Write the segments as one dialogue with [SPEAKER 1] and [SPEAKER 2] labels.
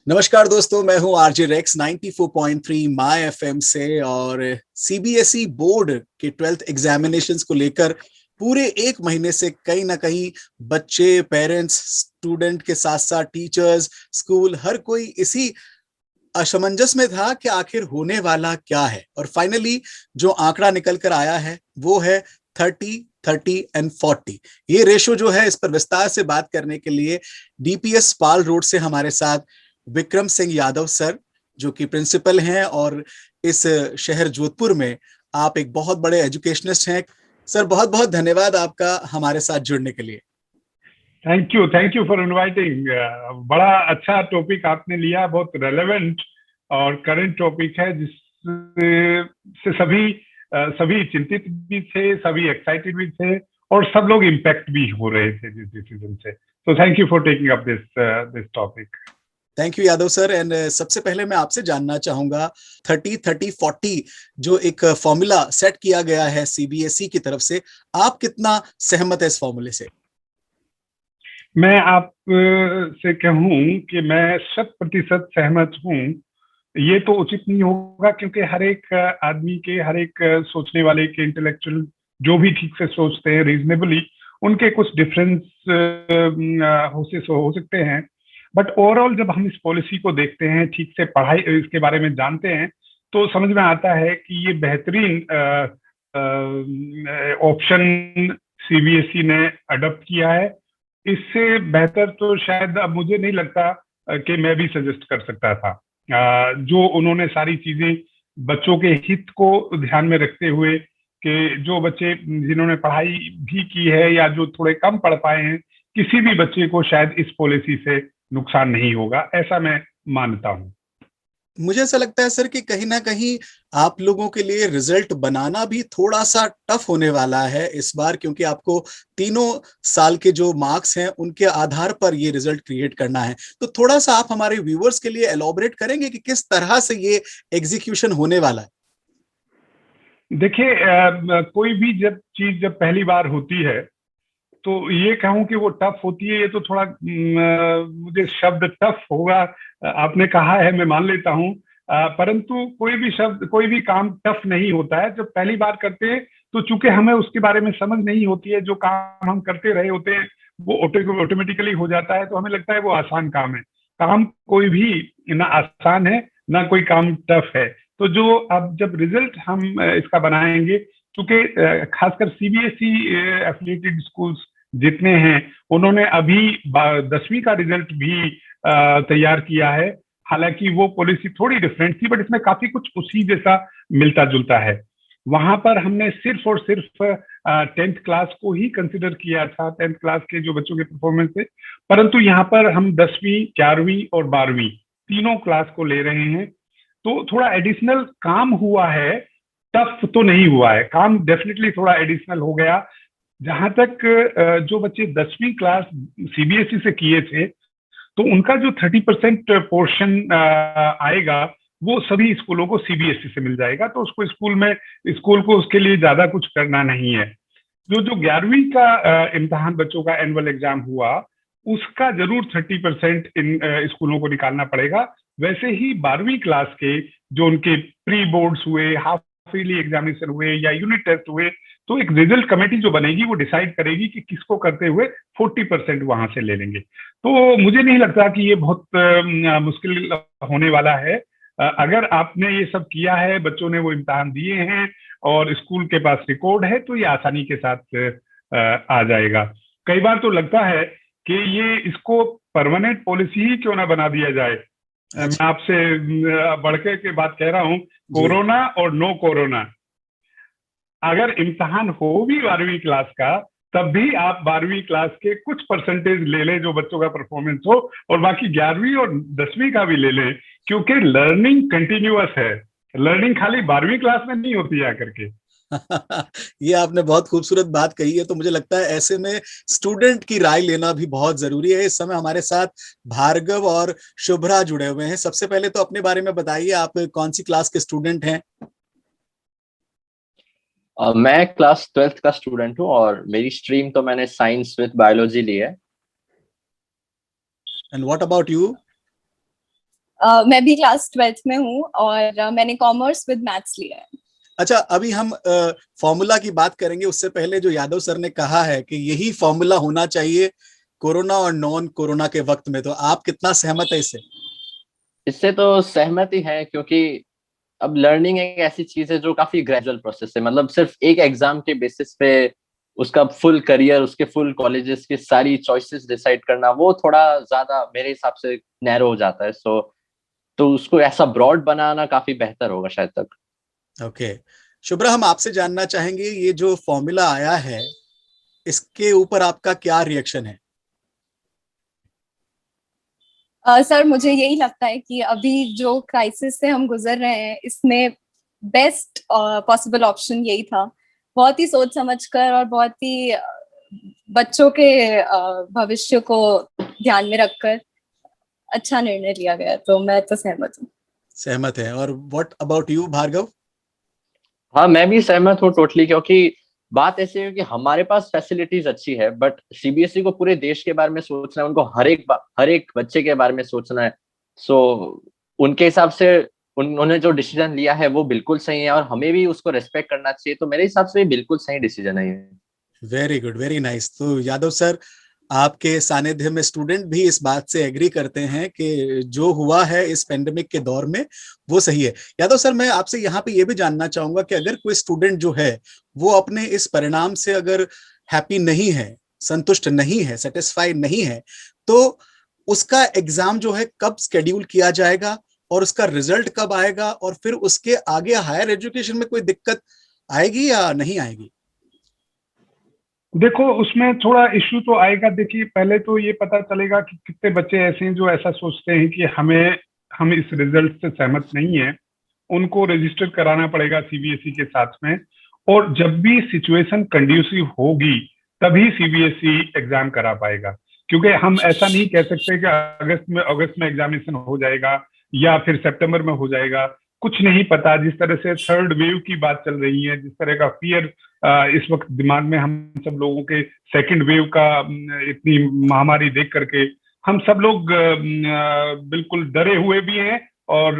[SPEAKER 1] नमस्कार दोस्तों, मैं हूं आरजे रेक्स 94.3 माय एफएम से। और सीबीएसई बोर्ड के 12th एग्जामिनेशंस को लेकर पूरे एक महीने से कहीं ना कहीं बच्चे, पेरेंट्स, स्टूडेंट के साथ साथ टीचर्स, स्कूल, हर कोई इसी असमंजस में था कि आखिर होने वाला क्या है। और फाइनली जो आंकड़ा निकल कर आया है वो है 30, 30 एंड 40। ये रेशो जो है, इस पर विस्तार से बात करने के लिए डीपीएस पाल रोड से हमारे साथ विक्रम सिंह यादव सर, जो कि प्रिंसिपल हैं और इस शहर जोधपुर में आप एक बहुत बड़े एजुकेशनिस्ट हैं। सर, बहुत बहुत धन्यवाद आपका हमारे साथ जुड़ने के लिए।
[SPEAKER 2] Thank you for inviting. बड़ा अच्छा टॉपिक आपने लिया, बहुत रेलेवेंट और करंट टॉपिक है, जिससे सभी चिंतित भी थे, सभी एक्साइटेड भी थे और सब लोग इम्पैक्ट भी हो रहे थे जिस डिसीजन से। तो thank you for taking up this topic.
[SPEAKER 1] Thank you Yadav sir. And सबसे पहले मैं आपसे जानना चाहूंगा, 30, 30, 40 जो एक फॉर्मूला सेट किया गया है सीबीएसई की तरफ से, आप कितना सहमत है इस फॉर्मूले से?
[SPEAKER 2] मैं आप से कहूं कि मैं 100% सहमत हूं। ये तो उचित नहीं होगा, क्योंकि हर एक आदमी के, हर एक सोचने वाले के, इंटेलेक्चुअल जो भी ठीक से सोचते हैं रीजनेबली, उनके कुछ डिफरेंस हो सकते हैं। बट ओवरऑल जब हम इस पॉलिसी को देखते हैं, ठीक से पढ़ाई इसके बारे में जानते हैं, तो समझ में आता है कि ये बेहतरीन ऑप्शन सीबीएसई ने अडॉप्ट किया है। इससे बेहतर तो शायद अब मुझे नहीं लगता कि मैं भी सजेस्ट कर सकता था। जो उन्होंने सारी चीजें बच्चों के हित को ध्यान में रखते हुए, कि जो बच्चे जिन्होंने पढ़ाई भी की है या जो थोड़े कम पढ़ पाए हैं, किसी भी बच्चे को शायद इस पॉलिसी से नुकसान नहीं होगा, ऐसा मैं मानता हूं।
[SPEAKER 1] मुझे ऐसा लगता है सर कि कहीं ना कहीं आप लोगों के लिए रिजल्ट बनाना भी थोड़ा सा टफ होने वाला है इस बार, क्योंकि आपको तीनों साल के जो मार्क्स हैं उनके आधार पर ये रिजल्ट क्रिएट करना है। तो थोड़ा सा आप हमारे व्यूअर्स के लिए एलॉबरेट करेंगे कि किस तरह से ये एग्जीक्यूशन होने वाला है?
[SPEAKER 2] देखिए, कोई भी जब पहली बार होती है, तो ये कहूं कि वो टफ होती है, ये तो थोड़ा मुझे शब्द टफ होगा आपने कहा है, मैं मान लेता हूं। परंतु कोई भी काम टफ नहीं होता है जब पहली बार करते हैं। तो चूंकि हमें उसके बारे में समझ नहीं होती है, जो काम हम करते रहे होते हैं वो ऑटोमेटिकली हो जाता है, तो हमें लगता है वो आसान काम है। काम कोई भी ना आसान है, ना कोई काम टफ है। तो जो अब जब रिजल्ट हम इसका बनाएंगे, क्योंकि खासकर सीबीएसई एफिलिएटेड स्कूल्स जितने हैं, उन्होंने अभी 10वीं का रिजल्ट भी तैयार किया है। हालांकि वो पॉलिसी थोड़ी डिफरेंट थी, बट इसमें काफी कुछ उसी जैसा मिलता जुलता है। वहां पर हमने सिर्फ और सिर्फ 10th क्लास को ही कंसिडर किया था, 10th क्लास के जो बच्चों के परफॉर्मेंस थे। परंतु यहाँ पर हम 10वीं, 11वीं और 12वीं तीनों क्लास को ले रहे हैं। तो थोड़ा एडिशनल काम हुआ है, टफ तो नहीं हुआ है। काम डेफिनेटली थोड़ा एडिशनल हो गया। जहां तक जो बच्चे 10वीं क्लास सीबीएसई से किए थे, तो उनका जो 30% पोर्शन आएगा, वो सभी स्कूलों को सीबीएसई से मिल जाएगा। तो उसको स्कूल को उसके लिए ज्यादा कुछ करना नहीं है। जो 11वीं का इम्तहान बच्चों का एनुअल एग्जाम हुआ, उसका जरूर 30% इन स्कूलों को निकालना पड़ेगा। वैसे ही 12वीं क्लास के जो उनके प्री बोर्ड्स हुए, हाफ ईयरली एग्जामिनेशन हुए या यूनिट टेस्ट हुए, तो एक रिजल्ट कमेटी जो बनेगी वो डिसाइड करेगी कि किसको करते हुए 40% वहां से ले लेंगे। तो मुझे नहीं लगता कि ये बहुत मुश्किल होने वाला है। अगर आपने ये सब किया है, बच्चों ने वो इम्तहान दिए हैं और स्कूल के पास रिकॉर्ड है, तो ये आसानी के साथ आ जाएगा। कई बार तो लगता है कि ये इसको परमानेंट पॉलिसी ही क्यों ना बना दिया जाए। मैं आपसे बढ़ के बात कह रहा हूँ, कोरोना और नो कोरोना, अगर इम्तहान हो भी 12वीं क्लास का, तब भी आप 12वीं क्लास के कुछ परसेंटेज ले लें जो बच्चों का परफॉर्मेंस हो, और बाकी 11वीं और 10वीं का भी ले लें, क्योंकि लर्निंग कंटिन्यूअस है। लर्निंग खाली 12वीं क्लास में नहीं होती है आकर के।
[SPEAKER 1] ये आपने बहुत खूबसूरत बात कही है। तो मुझे लगता है ऐसे में स्टूडेंट की राय लेना भी बहुत जरूरी है। इस समय हमारे साथ भार्गव और शुभ्रा जुड़े हुए हैं। सबसे पहले तो अपने बारे में बताइए, आप कौन सी क्लास के स्टूडेंट हैं?
[SPEAKER 3] मैं क्लास 12th का स्टूडेंट हूँ और मेरी स्ट्रीम तो मैंने साइंस विद बायोलॉजी ली है।
[SPEAKER 1] And what about you?
[SPEAKER 4] मैं भी क्लास 12th में हूँ और मैंने कॉमर्स विद मैथ्स लिया है।
[SPEAKER 1] अच्छा, अभी हम फॉर्मूला की बात करेंगे, उससे पहले जो यादव सर ने कहा है कि यही फॉर्मूला होना चाहिए कोरोना और नॉन कोरोना के वक्त में, तो आप कितना सहमत है इससे?
[SPEAKER 3] इससे तो सहमत ही है, क्योंकि अब लर्निंग एक ऐसी चीज है जो काफी ग्रेजुअल प्रोसेस है। मतलब सिर्फ एक एग्जाम के बेसिस पे उसका फुल करियर, उसके फुल कॉलेजेस की सारी चॉइसेस डिसाइड करना, वो थोड़ा ज्यादा मेरे हिसाब से नैरो हो जाता है। तो उसको ऐसा ब्रॉड बनाना काफी बेहतर होगा शायद तक।
[SPEAKER 1] ओके, शुभ्रा, हम आपसे जानना चाहेंगे ये जो फॉर्मूला आया है इसके ऊपर आपका क्या रिएक्शन है?
[SPEAKER 4] सर, मुझे यही लगता है कि अभी जो क्राइसिस से हम गुजर रहे हैं इसमें बेस्ट पॉसिबल ऑप्शन यही था। बहुत ही सोच समझकर और बहुत ही बच्चों के भविष्य को ध्यान में रखकर अच्छा निर्णय लिया गया, तो मैं तो सहमत हूँ।
[SPEAKER 1] सहमत है। और व्हाट अबाउट यू भार्गव?
[SPEAKER 3] हाँ, मैं भी सहमत हूँ टोटली, क्योंकि बात ऐसी है कि हमारे पास फैसिलिटीज अच्छी है, बट सीबीएसई को पूरे देश के बारे में सोचना है, उनको हर एक बच्चे के बारे में सोचना है। सो उनके हिसाब से उन्होंने जो डिसीजन लिया है वो बिल्कुल सही है, और हमें भी उसको रेस्पेक्ट करना चाहिए। तो मेरे हिसाब से बिल्कुल सही डिसीजन है ये।
[SPEAKER 1] Very good, very nice. तो यादव सर, आपके सानिध्य में स्टूडेंट भी इस बात से एग्री करते हैं कि जो हुआ है इस पेंडेमिक के दौर में वो सही है। यादव सर, मैं आपसे यहाँ पे ये भी जानना चाहूंगा कि अगर कोई स्टूडेंट जो है वो अपने इस परिणाम से अगर हैप्पी नहीं है, संतुष्ट नहीं है, सेटिस्फाइड नहीं है, तो उसका एग्जाम जो है कब स्केड्यूल किया जाएगा और उसका रिजल्ट कब आएगा, और फिर उसके आगे हायर एजुकेशन में कोई दिक्कत आएगी या नहीं आएगी?
[SPEAKER 2] देखो, उसमें थोड़ा इश्यू तो आएगा। देखिए, पहले तो ये पता चलेगा कि कितने बच्चे ऐसे हैं जो ऐसा सोचते हैं कि हम इस रिजल्ट से सहमत नहीं है। उनको रजिस्टर कराना पड़ेगा सीबीएसई के साथ में, और जब भी सिचुएशन कंड्यूसिव होगी तभी सीबीएसई एग्जाम करा पाएगा। क्योंकि हम ऐसा नहीं कह सकते कि अगस्त में एग्जामिनेशन हो जाएगा या फिर सितंबर में हो जाएगा। कुछ नहीं पता। जिस तरह से थर्ड वेव की बात चल रही है, जिस तरह का फियर इस वक्त दिमाग में हम सब लोगों के, सेकंड वेव का इतनी महामारी देख करके हम सब लोग बिल्कुल डरे हुए भी हैं और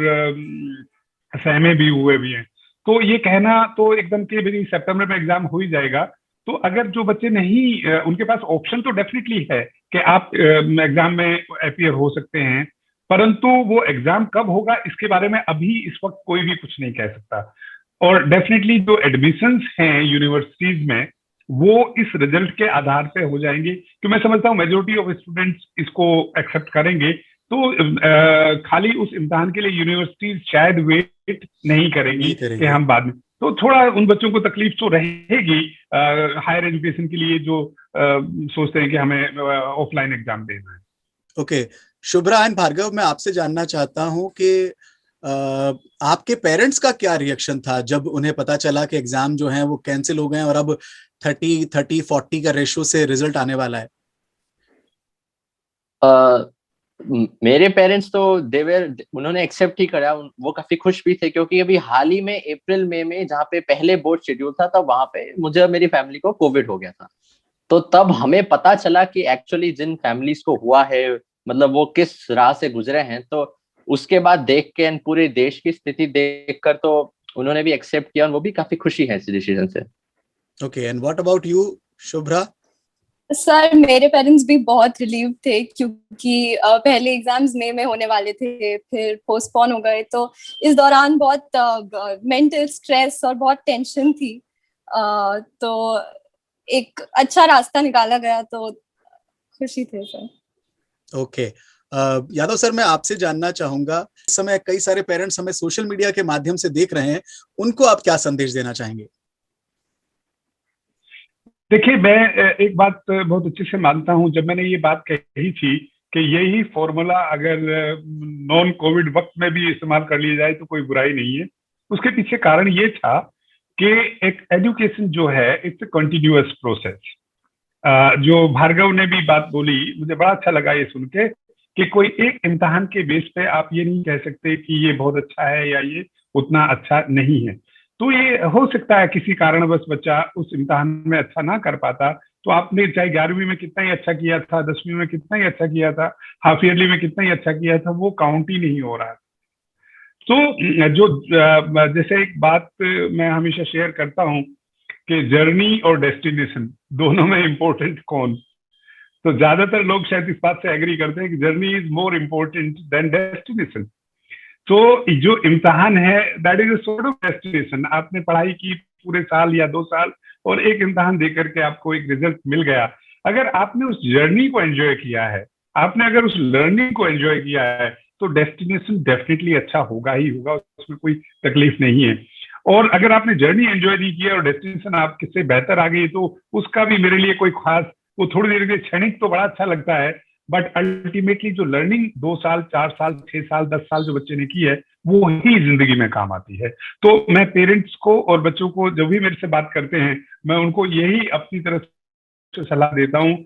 [SPEAKER 2] सहमे भी हुए भी हैं। तो ये कहना तो एकदम कि भाई सितंबर में एग्जाम हो ही जाएगा, तो अगर जो बच्चे नहीं, उनके पास ऑप्शन तो डेफिनेटली है कि आप एग्जाम में अपीयर हो सकते हैं, परंतु वो एग्जाम कब होगा इसके बारे में अभी इस वक्त कोई भी कुछ नहीं कह सकता। और डेफिनेटली जो एडमिशंस हैं यूनिवर्सिटीज में वो इस रिजल्ट के आधार पे हो जाएंगे, कि मैं समझता हूँ मेजोरिटी ऑफ स्टूडेंट्स इसको एक्सेप्ट करेंगे। तो खाली उस इम्तिहान के लिए यूनिवर्सिटीज शायद वेट नहीं करेंगी कि हम बाद में, तो थोड़ा उन बच्चों को तकलीफ तो रहेगी हायर एजुकेशन के लिए जो सोचते हैं कि हमें ऑफलाइन एग्जाम देना है।
[SPEAKER 1] ओके, शुभ्रा एंड भार्गव, मैं आपसे जानना चाहता हूं कि आपके पेरेंट्स का क्या रिएक्शन था जब उन्हें पता चला कि एग्जाम जो है वो कैंसिल हो गए और अब 30-40 का रेशियो से रिजल्ट आने वाला है?
[SPEAKER 3] मेरे पेरेंट्स तो उन्होंने एक्सेप्ट ही करा। वो काफी खुश भी थे, क्योंकि अभी हाल ही में अप्रैल मई में जहाँ पे पहले बोर्ड शेड्यूल था, तब वहां पे मुझे और मेरी फैमिली को कोविड हो गया था। तो तब हमें पता चला कि एक्चुअली जिन फैमिलीज को हुआ है, मतलब वो किस राह से गुजरे हैं। तो उसके बाद देख के पूरे देश की स्थिति देखकर तो उन्होंने भी एक्सेप्ट किया, और वो भी काफी खुशी है इस डिसीजन से।
[SPEAKER 1] Okay, and what about you Shubhra?
[SPEAKER 4] Sir, मेरे पेरेंट्स भी बहुत रिलीव थे, क्योंकि पहले एग्जाम्स मई में होने वाले थे, फिर पोस्टपोन हो गए। तो इस दौरान बहुत मेंटल स्ट्रेस और बहुत टेंशन थी। तो एक अच्छा रास्ता निकाला गया, तो खुशी थे सर।
[SPEAKER 1] ओके, यादव सर, मैं आपसे जानना चाहूंगा, इस समय कई सारे पेरेंट्स हमें सोशल मीडिया के माध्यम से देख रहे हैं, उनको आप क्या संदेश देना चाहेंगे?
[SPEAKER 2] देखिए, मैं एक बात बहुत अच्छे से मानता हूं। जब मैंने ये बात कही थी कि यही फॉर्मूला अगर नॉन कोविड वक्त में भी इस्तेमाल कर लिया जाए तो कोई बुराई नहीं है, उसके पीछे कारण ये था कि एक एजुकेशन जो है इट्स ए कंटिन्यूअस प्रोसेस। जो भार्गव ने भी बात बोली, मुझे बड़ा अच्छा लगा ये सुन के कि कोई एक इम्तिहान के बेस पे आप ये नहीं कह सकते कि ये बहुत अच्छा है या ये उतना अच्छा नहीं है। तो ये हो सकता है किसी कारणवश बच्चा उस इम्तिहान में अच्छा ना कर पाता, तो आपने चाहे 11वीं में कितना ही अच्छा किया था, 10वीं में कितना ही अच्छा किया था, हाफ ईयरली में कितना ही अच्छा किया था, वो काउंट ही नहीं हो रहा। तो जो जैसे एक बात मैं हमेशा शेयर करता हूँ कि जर्नी और डेस्टिनेशन दोनों में इम्पोर्टेंट कौन, तो ज्यादातर लोग शायद इस बात से एग्री करते हैं कि journey is more important then destination. तो जो इम्तहान है that is a sort of destination. आपने पढ़ाई की पूरे साल या 2 साल और एक इम्तहान दे करके आपको एक रिजल्ट मिल गया। अगर आपने उस जर्नी को एंजॉय किया है, आपने अगर उस लर्निंग को एंजॉय किया है, तो डेस्टिनेशन डेफिनेटली अच्छा होगा ही होगा, उसमें कोई तकलीफ नहीं है। और अगर आपने जर्नी एंजॉय नहीं किया और डेस्टिनेशन आपसे बेहतर आ गई, तो उसका भी मेरे लिए कोई खास, वो थोड़ी देर के क्षणिक तो बड़ा अच्छा लगता है, बट अल्टीमेटली जो लर्निंग 2 साल 4 साल 6 साल 10 साल जो बच्चे ने की है, वो ही जिंदगी में काम आती है। तो मैं पेरेंट्स को और बच्चों को जो भी मेरे से बात करते हैं, मैं उनको यही अपनी तरफ से सलाह देता हूँ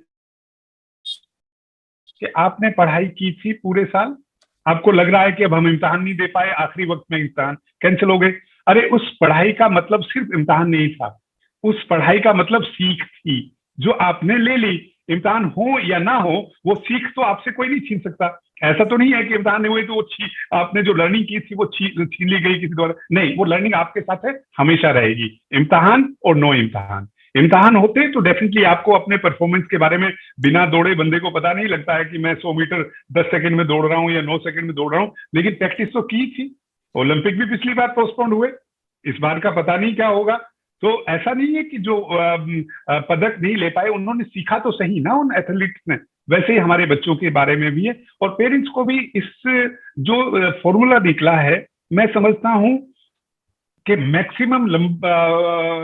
[SPEAKER 2] कि आपने पढ़ाई की थी पूरे साल, आपको लग रहा है कि अब हम इम्तहान नहीं दे पाए, आखिरी वक्त में इम्तहान कैंसिल हो गए। अरे उस पढ़ाई का मतलब सिर्फ इम्तहान नहीं था, उस पढ़ाई का मतलब सीख थी जो आपने ले ली। इम्तहान हो या ना हो, वो सीख तो आपसे कोई नहीं छीन सकता। ऐसा तो नहीं है कि इम्तहान नहीं हुए तो वो आपने जो लर्निंग की थी वो छीन ली गई किसी द्वारा, नहीं, वो लर्निंग आपके साथ है, हमेशा रहेगी। इम्तहान और नो इम्तहान, इम्तहान होते तो डेफिनेटली आपको अपने परफॉर्मेंस के बारे में, बिना दौड़े बंदे को पता नहीं लगता है कि मैं 100 मीटर 10 सेकंड में दौड़ रहा हूँ या 9 सेकंड में दौड़ रहा हूँ, लेकिन प्रैक्टिस तो की थी। ओलंपिक भी पिछली बार पोस्टपोन्ड हुए, इस बार का पता नहीं क्या होगा। तो ऐसा नहीं है कि जो पदक नहीं ले पाए, उन्होंने सीखा तो सही ना उन एथलीट्स ने। वैसे ही हमारे बच्चों के बारे में भी है, और पेरेंट्स को भी इस जो फॉर्मूला निकला है, मैं समझता हूं कि मैक्सिमम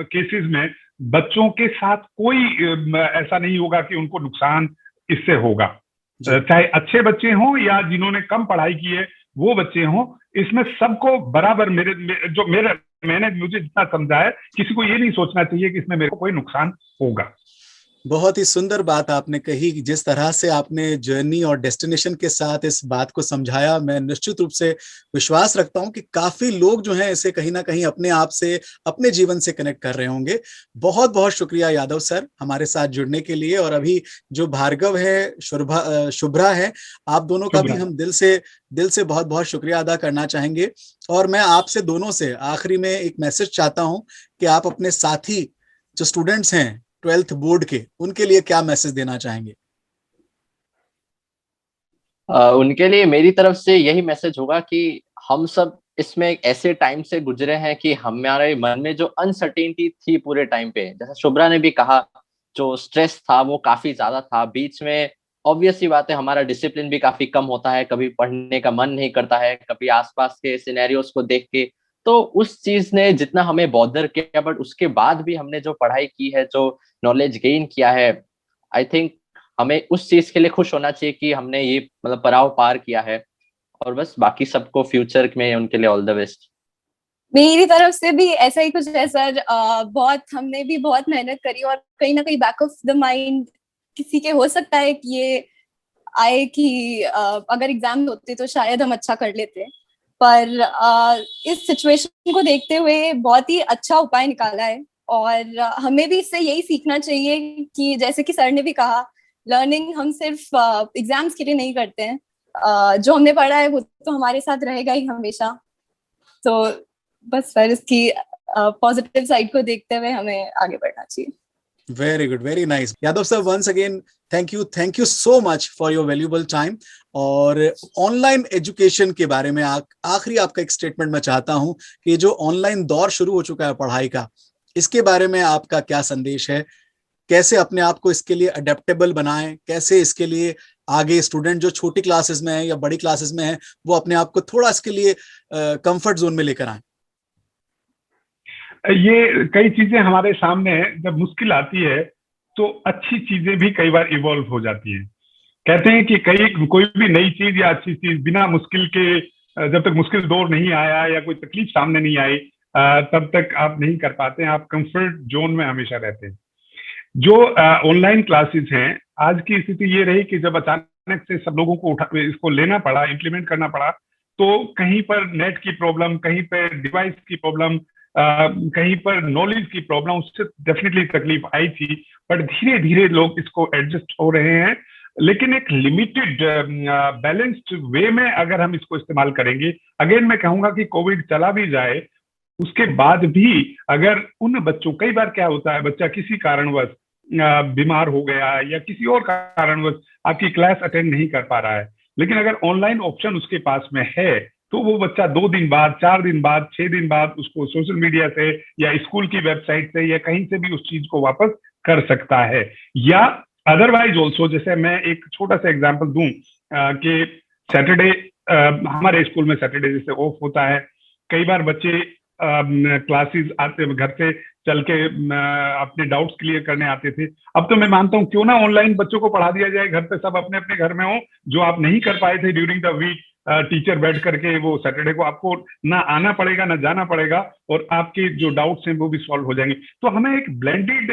[SPEAKER 2] केसेस में बच्चों के साथ कोई ऐसा नहीं होगा कि उनको नुकसान इससे होगा, चाहे अच्छे बच्चे हों या जिन्होंने कम पढ़ाई की है वो बच्चे हों, इसमें सबको बराबर मैंने मुझे जितना समझा है, किसी को ये नहीं सोचना चाहिए कि इसमें मेरे को कोई नुकसान होगा।
[SPEAKER 1] बहुत ही सुंदर बात आपने कही कि जिस तरह से आपने जर्नी और डेस्टिनेशन के साथ इस बात को समझाया, मैं निश्चित रूप से विश्वास रखता हूं कि काफी लोग जो हैं इसे कहीं ना कहीं अपने आप से, अपने जीवन से कनेक्ट कर रहे होंगे। बहुत बहुत शुक्रिया यादव सर हमारे साथ जुड़ने के लिए। और अभी जो भार्गव है, शुभ्रा है, आप दोनों का भी हम दिल से बहुत बहुत शुक्रिया अदा करना चाहेंगे। और मैं आपसे दोनों से आखिरी में एक मैसेज चाहता हूं कि आप अपने साथी जो स्टूडेंट्स हैं 12th बोर्ड के, उनके लिए क्या मैसेज देना चाहेंगे?
[SPEAKER 3] उनके लिए मेरी तरफ से यही मैसेज होगा कि हम सब इसमें एक ऐसे टाइम से गुजरे हैं कि हमारे मन में जो अनसर्टेनिटी थी पूरे टाइम पे, जैसा शुभ्रा ने भी कहा, जो स्ट्रेस था वो काफी ज्यादा था बीच में। ऑब्वियस सी बात है, हमारा डिसिप्लिन भी काफी कम होता है, कभी पढ़ने का मन नहीं करता है, कभी आसपास के सिनेरियोस को देख के। तो उस चीज ने जितना हमें बॉदर किया, बट उसके बाद भी हमने जो पढ़ाई की है, जो नॉलेज गेन किया है, आई थिंक हमें उस चीज के लिए खुश होना चाहिए कि हमने ये मतलब पड़ाव पार किया है। और बस बाकी सबको फ्यूचर में उनके लिए ऑल द बेस्ट।
[SPEAKER 4] मेरी तरफ से भी ऐसा ही कुछ है सर। बहुत हमने भी बहुत मेहनत करी, और कहीं ना कहीं बैक ऑफ द माइंड किसी के हो सकता है कि ये आए कि अगर एग्जाम होते तो शायद हम अच्छा कर लेते, पर इस सिचुएशन को देखते हुए बहुत ही अच्छा उपाय निकाला है। और हमें भी इससे यही सीखना चाहिए कि जैसे कि सर ने भी कहा, लर्निंग हम सिर्फ एग्जाम्स के लिए नहीं करते हैं, जो हमने पढ़ा है वो तो हमारे साथ रहेगा ही हमेशा। तो बस सर इसकी पॉजिटिव साइड को देखते हुए हमें आगे बढ़ना चाहिए।
[SPEAKER 1] Very good, very nice. Yadav sir, once again thank you so much for your valuable time. और ऑनलाइन एजुकेशन के बारे में आखिरी आपका एक स्टेटमेंट मैं चाहता हूं कि जो ऑनलाइन दौर शुरू हो चुका है पढ़ाई का, इसके बारे में आपका क्या संदेश है? कैसे अपने आप को इसके लिए अडेप्टेबल बनाएं, कैसे इसके लिए आगे स्टूडेंट जो छोटी क्लासेस में है या बड़ी क्लासेस में है, वो अपने आप को थोड़ा इसके लिए कंफर्ट जोन में लेकर आए?
[SPEAKER 2] ये कई चीजें हमारे सामने है, जब मुश्किल आती है तो अच्छी चीजें भी कई बार इवॉल्व हो जाती हैं। कहते हैं कि कोई भी नई चीज या अच्छी चीज बिना मुश्किल के, जब तक मुश्किल दौर नहीं आया या कोई तकलीफ सामने नहीं आई, तब तक आप नहीं कर पाते हैं, आप कंफर्ट जोन में हमेशा रहते हैं। जो ऑनलाइन क्लासेस हैं, आज की स्थिति ये रही कि जब अचानक से सब लोगों को इसको लेना पड़ा, इम्प्लीमेंट करना पड़ा, तो कहीं पर नेट की प्रॉब्लम, कहीं पर डिवाइस की प्रॉब्लम, कहीं पर नॉलेज की प्रॉब्लम, उससे डेफिनेटली तकलीफ आई थी, बट धीरे धीरे लोग इसको एडजस्ट हो रहे हैं। लेकिन एक लिमिटेड बैलेंस्ड वे में अगर हम इसको इस्तेमाल करेंगे, अगेन मैं कहूंगा कि कोविड चला भी जाए उसके बाद भी अगर उन बच्चों, कई बार क्या होता है बच्चा किसी कारणवश बीमार हो गया या किसी और कारणवश आपकी क्लास अटेंड नहीं कर पा रहा है, लेकिन अगर ऑनलाइन ऑप्शन उसके पास में है तो वो बच्चा 2 दिन बाद, 4 दिन बाद, 6 दिन बाद उसको सोशल मीडिया से या स्कूल की वेबसाइट से या कहीं से भी उस चीज को वापस कर सकता है। या अदरवाइज ऑल्सो, जैसे मैं एक छोटा सा एग्जांपल दूं कि सैटरडे हमारे स्कूल में सैटरडे जैसे ऑफ होता है, कई बार बच्चे क्लासेस आते घर से चल के अपने डाउट्स क्लियर करने आते थे। अब तो मैं मानता हूँ क्यों ना ऑनलाइन बच्चों को पढ़ा दिया जाए, घर पे सब अपने अपने घर में हो, जो आप नहीं कर पाए थे ड्यूरिंग द वीक, टीचर बैठ करके वो सैटरडे को आपको ना आना पड़ेगा ना जाना पड़ेगा और आपके जो डाउट्स हैं वो भी सॉल्व हो जाएंगे। तो हमें एक ब्लेंडेड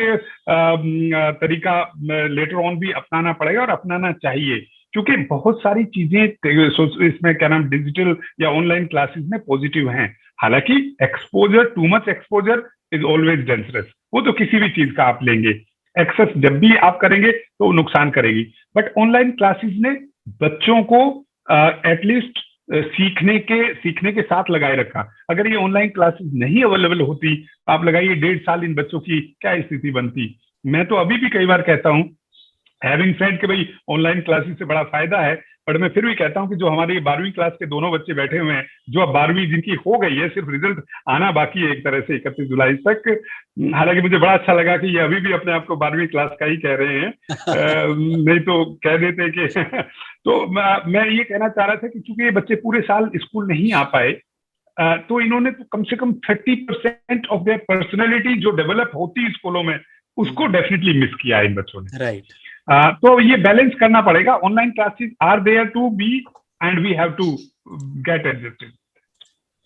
[SPEAKER 2] तरीका लेटर ऑन भी अपनाना पड़ेगा और अपनाना चाहिए, क्योंकि बहुत सारी चीजें इसमें क्या नाम डिजिटल या ऑनलाइन क्लासेस में पॉजिटिव हैं। हालांकि exposure, too much exposure is always dangerous, वो तो किसी भी चीज का आप लेंगे, एक्सेस जब भी आप करेंगे तो नुकसान करेगी। बट ऑनलाइन क्लासेस ने बच्चों को एटलीस्ट सीखने के साथ लगाए रखा। अगर ये ऑनलाइन क्लासेस नहीं अवेलेबल होती, आप लगाइए 1.5 साल इन बच्चों की क्या स्थिति बनती। मैं तो अभी भी कई बार कहता हूँ, हैविंग सेड कि भाई ऑनलाइन क्लासेस से बड़ा फायदा है, बट मैं फिर भी कहता हूं कि जो हमारे 12वीं क्लास के दोनों बच्चे बैठे हुए हैं, जो अब 12वीं जिनकी हो गई है, सिर्फ रिजल्ट आना बाकी है एक तरह से 31 जुलाई तक। हालांकि मुझे बड़ा अच्छा लगा कि ये अभी भी अपने आप को 12वीं क्लास का ही कह रहे हैं, नहीं तो कह देते कि तो मैं ये कहना चाह रहा था कि चूंकि ये बच्चे पूरे साल स्कूल नहीं आ पाए, तो इन्होंने तो कम से कम 30% ऑफ देयर पर्सनैलिटी जो डेवलप होती स्कूलों में, उसको डेफिनेटली मिस किया है इन बच्चों ने।
[SPEAKER 1] राइट।
[SPEAKER 2] तो ये बैलेंस करना पड़ेगा। Online classes are there to be and we have to get adjusted.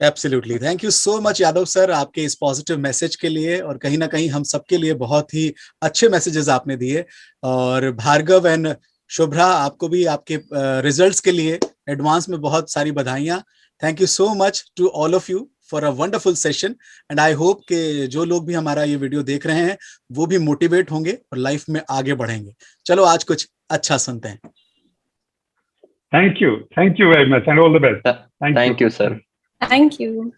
[SPEAKER 1] Absolutely, thank you so much Yadav sir आपके इस पॉजिटिव मैसेज के लिए, और कहीं ना कहीं हम सबके लिए बहुत ही अच्छे मैसेजेस आपने दिए। और भार्गव एंड शुभ्रा, आपको भी आपके रिजल्ट्स के लिए एडवांस में बहुत सारी बधाइयां। Thank you so much to all of you for a wonderful session, and I hope कि जो लोग भी हमारा ये वीडियो देख रहे हैं वो भी मोटिवेट होंगे और लाइफ में आगे बढ़ेंगे। चलो आज कुछ अच्छा सुनते हैं।
[SPEAKER 2] Thank you very much and all the best.
[SPEAKER 3] Thank you sir.
[SPEAKER 4] Thank you.